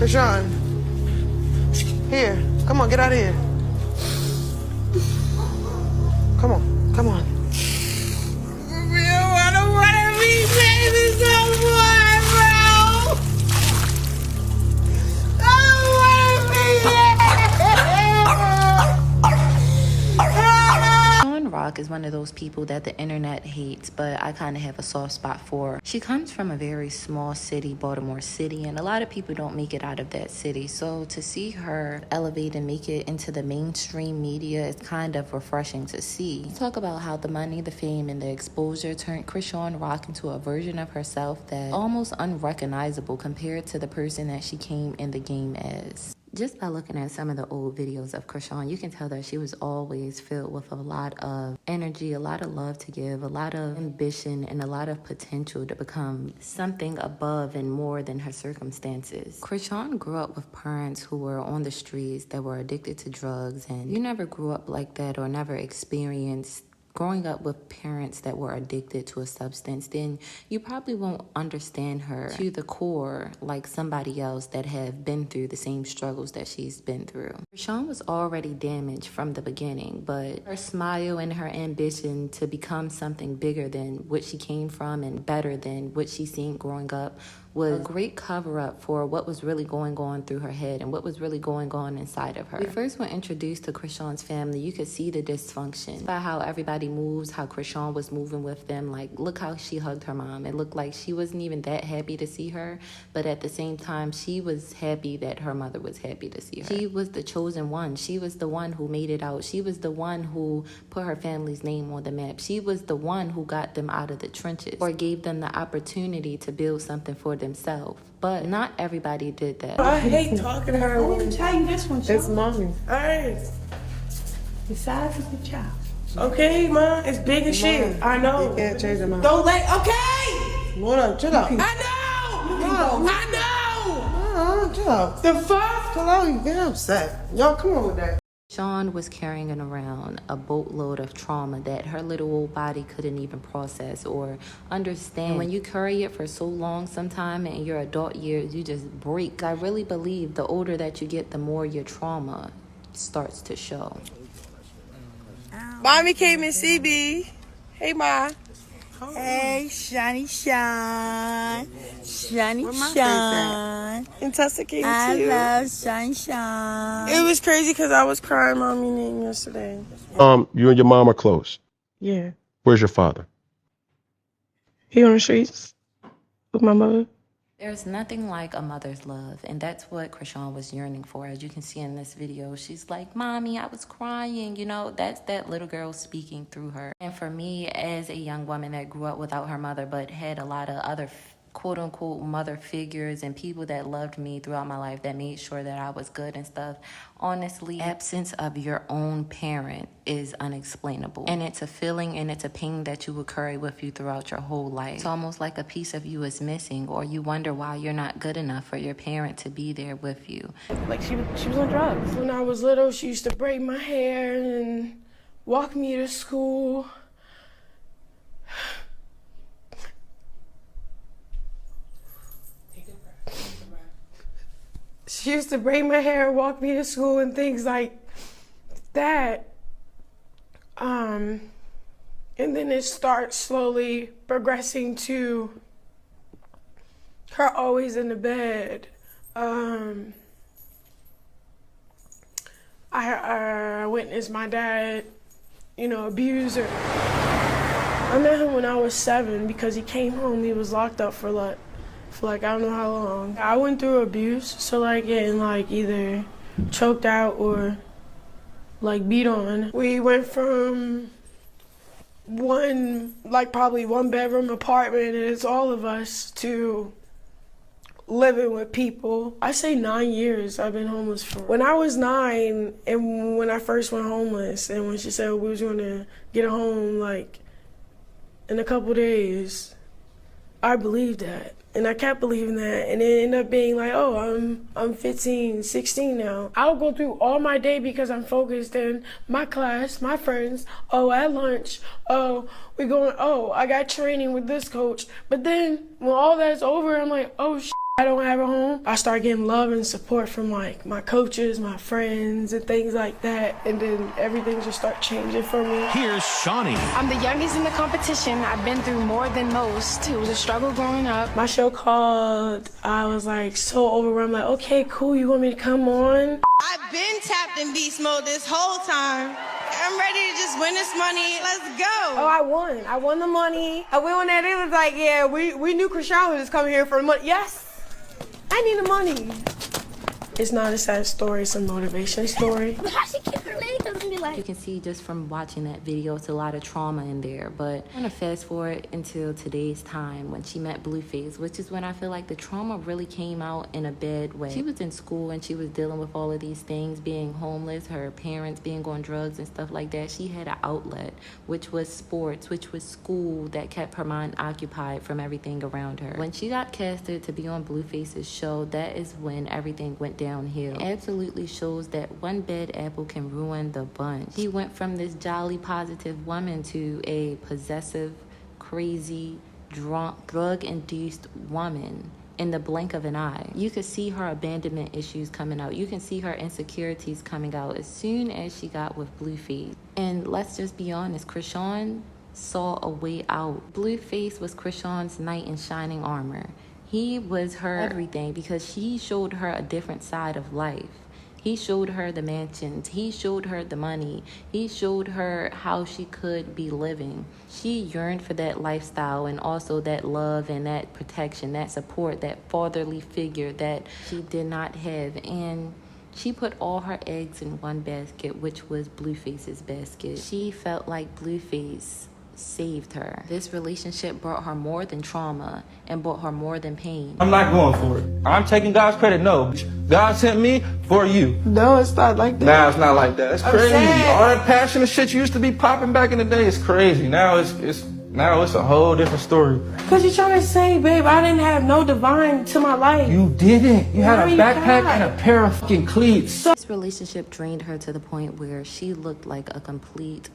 Chrisean. Here. Come on, get out of here. Come on, come on. I don't want to be baby someone, bro. I don't want to be Chrisean Rock is one of those people that the internet hates, but I kind of have a soft spot for. She comes from a very small city, Baltimore City, and a lot of people don't make it out of that city. So to see her elevate and make it into the mainstream media is kind of refreshing to see. Talk about how the money, the fame, and the exposure turned Chrisean Rock into a version of herself that's almost unrecognizable compared to the person that she came in the game as. Just by looking at some of the old videos of Chrisean, you can tell that she was always filled with a lot of energy, a lot of love to give, a lot of ambition, and a lot of potential to become something above and more than her circumstances. Chrisean grew up with parents who were on the streets, that were addicted to drugs, and you never grew up like that or never experienced growing up with parents that were addicted to a substance, then you probably won't understand her to the core like somebody else that have been through the same struggles that she's been through. Chrisean was already damaged from the beginning, but her smile and her ambition to become something bigger than what she came from and better than what she seen growing up was a great cover-up for what was really going on through her head and what was really going on inside of her. When we first were introduced to Chrisean's family, you could see the dysfunction by how everybody moves, how Chrisean was moving with them. Like, look how she hugged her mom. It looked like she wasn't even that happy to see her, but at the same time, she was happy that her mother was happy to see her. She was the chosen one. She was the one who made it out. She was the one who put her family's name on the map. She was the one who got them out of the trenches or gave them the opportunity to build something for themselves. But not everybody did that. I hate talking to her. I didn't tell you this one, It's mommy. Alright. The size of the child. Okay, ma. It's big as shit. I know. You can't change your mind. Don't let. Okay. What up? Chill out. I know. I know. Chill out. The fuck? Chill out. You get upset. Y'all, come on with that. Chrisean was carrying around a boatload of trauma that her little old body couldn't even process or understand. And when you carry it for so long, sometime in your adult years, you just break. I really believe the older that you get, the more your trauma starts to show. Mommy came in CB. Hey, ma. Hey, Shiny Shine. Shiny Where my Shine. Intoxicated I too. love Shiny Shine. It was crazy because I was crying mommy name yesterday. You and your mom are close. Yeah. Where's your father? He on the streets with my mother. There's nothing like a mother's love, and that's what Chrisean was yearning for. As you can see in this video, she's like, Mommy, I was crying. You know, that's that little girl speaking through her. And for me, as a young woman that grew up without her mother, but had a lot of other quote-unquote mother figures and people that loved me throughout my life that made sure that I was good and stuff, honestly, absence of your own parent is unexplainable. And it's a feeling and it's a pain that you will carry with you throughout your whole life. It's almost like a piece of you is missing, or you wonder why you're not good enough for your parent to be there with you. Like she was on drugs. When I was little, she used to braid my hair and walk me to school. She used to braid my hair, walk me to school, and things like that. And then it starts slowly progressing to her always in the bed. I witnessed my dad, abuse her. I met him when I was 7 because he came home. He was locked up for I don't know how long. I went through abuse, so getting either choked out or beat on. We went from probably one bedroom apartment, and it's all of us, to living with people. I say 9 years I've been homeless for. When I was 9 and when I first went homeless, and when she said we was gonna get a home in a couple days, I believed that. And I kept believing that, and it ended up being I'm 15, 16 now. I'll go through all my day because I'm focused in my class, my friends, at lunch, I got training with this coach. But then when all that's over, I'm like, I don't have a home. I start getting love and support from like my coaches, my friends, and things like that. And then everything just start changing for me. Here's Shawnee. I'm the youngest in the competition. I've been through more than most. It was a struggle growing up. My show called, I was like so overwhelmed, like, okay, cool, you want me to come on? I've been tapped in beast mode this whole time. I'm ready to just win this money. Let's go. Oh, I won. I won the money. I went on there, it was like, yeah, we knew Chrisean was just coming here for the money. Yes. I need the money. It's not a sad story, it's a motivation story. How she keep her leg up and be like... You can see just from watching that video, it's a lot of trauma in there. But I'm gonna fast forward until today's time when she met Blueface, which is when I feel like the trauma really came out in a bad way. She was in school and she was dealing with all of these things, being homeless, her parents being on drugs and stuff like that. She had an outlet, which was sports, which was school, that kept her mind occupied from everything around her. When she got casted to be on Blueface's show, that is when everything went downhill. It absolutely shows that one bad apple can ruin the bunch. She went from this jolly, positive woman to a possessive, crazy, drunk, drug-induced woman in the blink of an eye. You could see her abandonment issues coming out. You can see her insecurities coming out as soon as she got with Blueface. And let's just be honest, Chrisean saw a way out. Blueface was Chrisean's knight in shining armor. He was her everything because he showed her a different side of life. He showed her the mansions. He showed her the money. He showed her how she could be living. She yearned for that lifestyle and also that love and that protection, that support, that fatherly figure that she did not have. And she put all her eggs in one basket, which was Blueface's basket. She felt like Blueface saved her. This relationship brought her more than trauma and brought her more than pain. I'm not going for it. I'm taking God's credit. No. God sent me for you. No, it's not like that. Nah, it's not like that. It's crazy. All that passionate shit you used to be popping back in the day is crazy. Now it's a whole different story. Cause you're trying to say, babe, I didn't have no divine to my life. You didn't. You had a backpack and a pair of fucking cleats. This relationship drained her to the point where she looked like a complete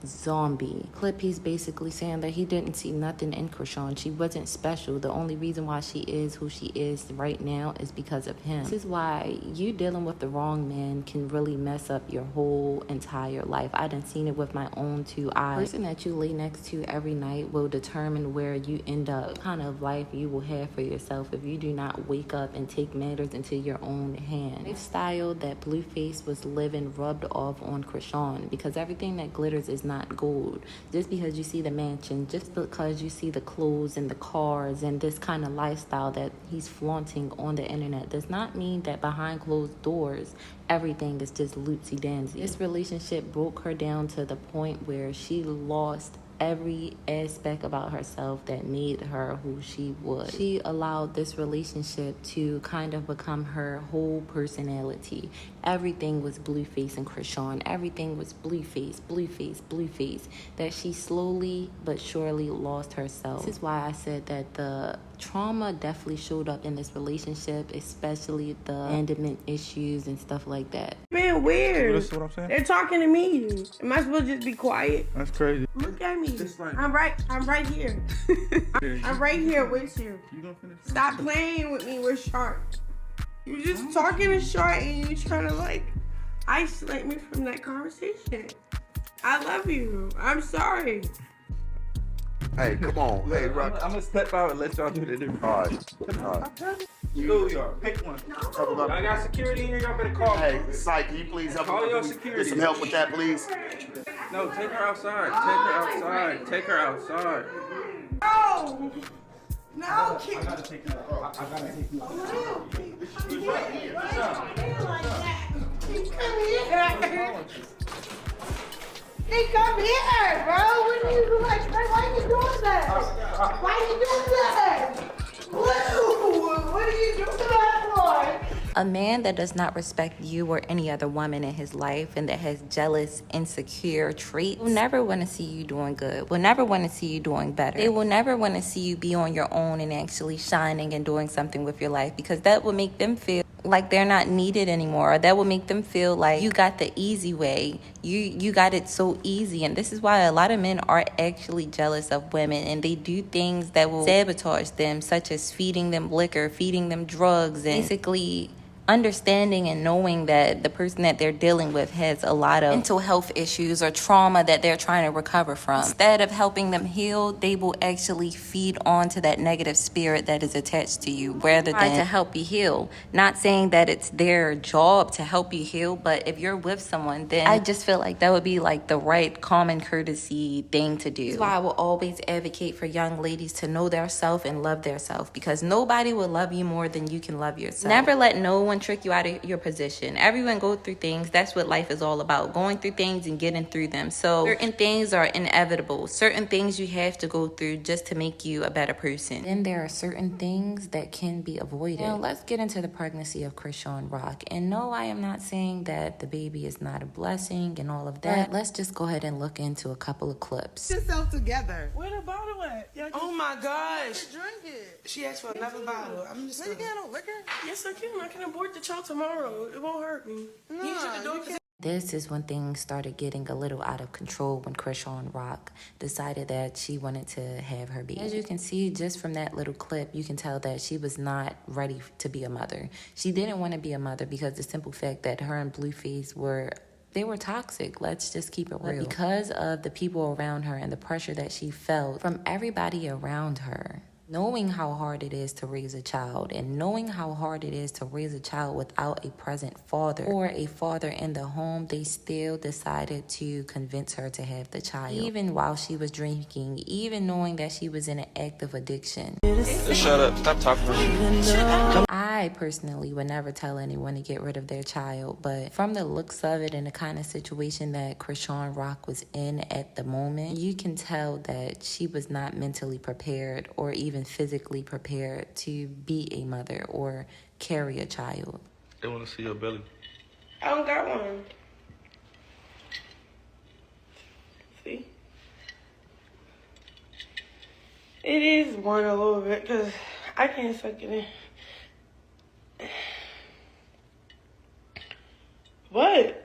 zombie. Clip, he's basically saying that he didn't see nothing in Chrisean. She wasn't special. The only reason why she is who she is right now is because of him. This is why you dealing with the wrong man can really mess up your whole entire life. I done seen it with my own two eyes. The person that you lay next to every night will determine where you end up, what kind of life you will have for yourself if you do not wake up and take matters into your own hand. The lifestyle that Blueface was living rubbed off on Chrisean because everything that glitters is not gold. Just because you see the mansion, just because you see the clothes and the cars and this kind of lifestyle that he's flaunting on the internet does not mean that behind closed doors everything is just loosey-dancy. This relationship broke her down to the point where she lost every aspect about herself that made her who she was. She allowed this relationship to kind of become her whole personality. Everything was Blueface and Chrisean. Everything was Blueface, Blueface, Blueface. That she slowly but surely lost herself. This is why I said that the trauma definitely showed up in this relationship, especially the abandonment issues and stuff like that. Man, weird. That's what I'm saying. They're talking to me. Am I supposed to just be quiet? That's crazy. Look at me. Like, I'm right here. I'm right here with you. You gonna finish? Stop playing with me with Shark. You just talking to Shark and you trying to like isolate me from that conversation. I love you. I'm sorry. Hey, come on. Hey, Rock. I'm gonna step out and let y'all do the interview. All right. You know who you are. Pick one. I got security here. Y'all better call me. Hey, Psych, can you please help Call me? your security. Get some help with that, please. No, take her outside. Take her outside. Take her outside. No! No! I gotta take you. I gotta take you. Come here, bro. What are you like? Why are you doing that? Why are you doing that? What are you doing that for? A man that does not respect you or any other woman in his life and that has jealous, insecure traits will never want to see you doing good, will never want to see you doing better. They will never want to see you be on your own and actually shining and doing something with your life because that will make them feel like they're not needed anymore, or that will make them feel like you got the easy way, you got it so easy. And this is why a lot of men are actually jealous of women, and they do things that will sabotage them, such as feeding them liquor, feeding them drugs, and basically understanding and knowing that the person that they're dealing with has a lot of mental health issues or trauma that they're trying to recover from. Instead of helping them heal, they will actually feed on to that negative spirit that is attached to you rather than to help you heal. Not saying that it's their job to help you heal, but if you're with someone, then I just feel like that would be like the right common courtesy thing to do. That's why I will always advocate for young ladies to know their self and love their self, because nobody will love you more than you can love yourself. Never let no one trick you out of your position. Everyone go through things. That's what life is all about, going through things and getting through them. So certain things are inevitable. Certain things you have to go through just to make you a better person. Then there are certain things that can be avoided. Now let's get into the pregnancy of Chrisean Rock. And no, I am not saying that the baby is not a blessing and all of that. But let's just go ahead and look into a couple of clips. Get yourself together. Where the bottle at? Oh my gosh. Drink it. She asked for another bottle. I'm just gonna get no liquor. Yes, I can. I can abort the child tomorrow. It won't hurt me. This is when things started getting a little out of control, when Chrisean Rock decided that she wanted to have her baby. As you can see, just from that little clip, you can tell that she was not ready to be a mother. She didn't want to be a mother because the simple fact that her and Blueface were toxic. Let's just keep it real. But because of the people around her and the pressure that she felt from everybody around her, knowing how hard it is to raise a child, and knowing how hard it is to raise a child without a present father or a father in the home, they still decided to convince her to have the child. Even while she was drinking, even knowing that she was in an active addiction. Just shut up. Stop talking to me. I personally would never tell anyone to get rid of their child, but from the looks of it and the kind of situation that Chrisean Rock was in at the moment, you can tell that she was not mentally prepared or even physically prepared to be a mother or carry a child. They want to see your belly. I don't got one. See? It is one a little bit because I can't suck it in. What?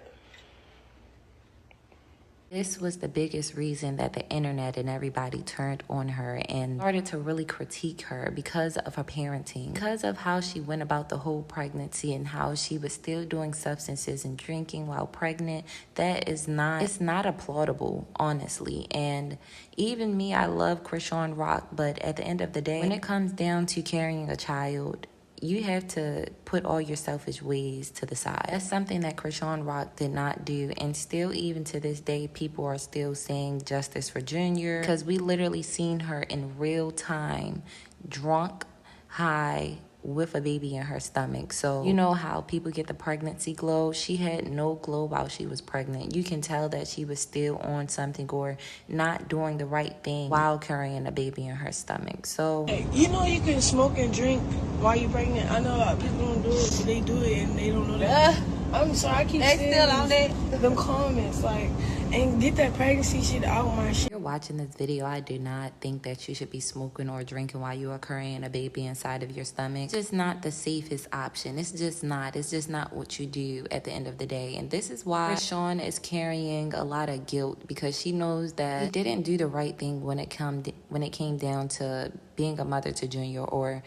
This was the biggest reason that the internet and everybody turned on her and started to really critique her, because of her parenting, because of how she went about the whole pregnancy and how she was still doing substances and drinking while pregnant. That is not, it's not applaudable, honestly. And even me, I love Chrisean Rock, but at the end of the day, when it comes down to carrying a child, you have to put all your selfish ways to the side. That's something that Chrisean Rock did not do, and still even to this day, people are still saying justice for Junior, because we literally seen her in real time, drunk, high, with a baby in her stomach. So you know how people get the pregnancy glow? She had no glow while she was pregnant. You can tell that she was still on something or not doing the right thing while carrying a baby in her stomach. So you know you can smoke and drink while you're pregnant. I know a lot of people don't do it, but they do it and they don't know that. I'm sorry, I keep saying still on that. Them comments, like, and get that pregnancy shit out my shit. If you're watching this video, I do not think that you should be smoking or drinking while you are carrying a baby inside of your stomach. It's just not the safest option. It's just not what you do at the end of the day. And this is why Chrisean is carrying a lot of guilt, because she knows that she didn't do the right thing when it came down to being a mother to Junior, or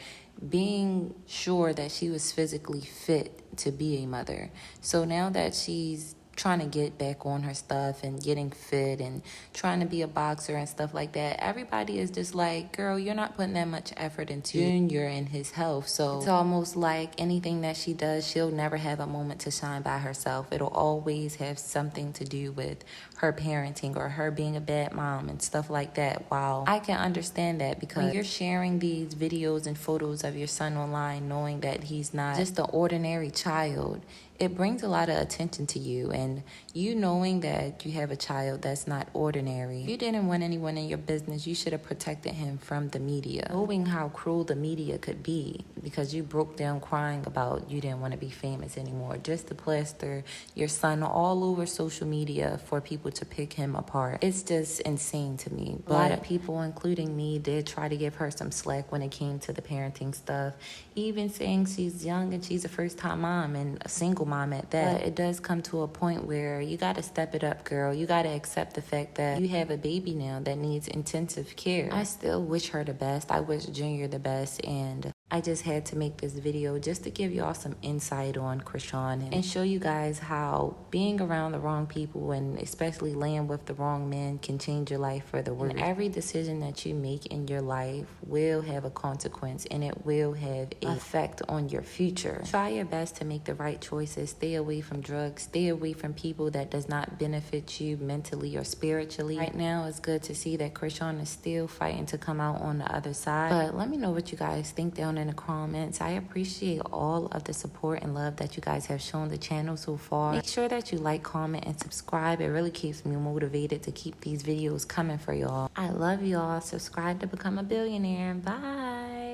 being sure that she was physically fit to be a mother. So now that she's trying to get back on her stuff and getting fit and trying to be a boxer and stuff like that, everybody is just like, girl, you're not putting that much effort into Junior and his health. So it's almost like anything that she does, she'll never have a moment to shine by herself. It'll always have something to do with her parenting or her being a bad mom and stuff like that. While I can understand that, because when you're sharing these videos and photos of your son online, knowing that he's not just an ordinary child, it brings a lot of attention to you, and you knowing that you have a child that's not ordinary. If you didn't want anyone in your business, you should have protected him from the media. Knowing how cruel the media could be because you broke down crying about you didn't want to be famous anymore, just to plaster your son all over social media for people to pick him apart. It's just insane to me. But a lot of people, including me, did try to give her some slack when it came to the parenting stuff, even saying she's young and she's a first-time mom and a single mom at that. But it does come to a point where you got to step it up, girl. You got to accept the fact that you have a baby now that needs intensive care. I still wish her the best. I wish Junior the best, and I just had to make this video just to give y'all some insight on Chrisean and show you guys how being around the wrong people and especially laying with the wrong men can change your life for the worse. And every decision that you make in your life will have a consequence, and it will have an effect on your future. Try your best to make the right choices. Stay away from drugs. Stay away from people that does not benefit you mentally or spiritually. Right now, it's good to see that Chrisean is still fighting to come out on the other side. But let me know what you guys think down in the comments. I appreciate all of the support and love that you guys have shown the channel so far. Make sure that you like, comment, and subscribe. It really keeps me motivated to keep these videos coming for y'all. I love y'all. Subscribe to become a billionaire. Bye.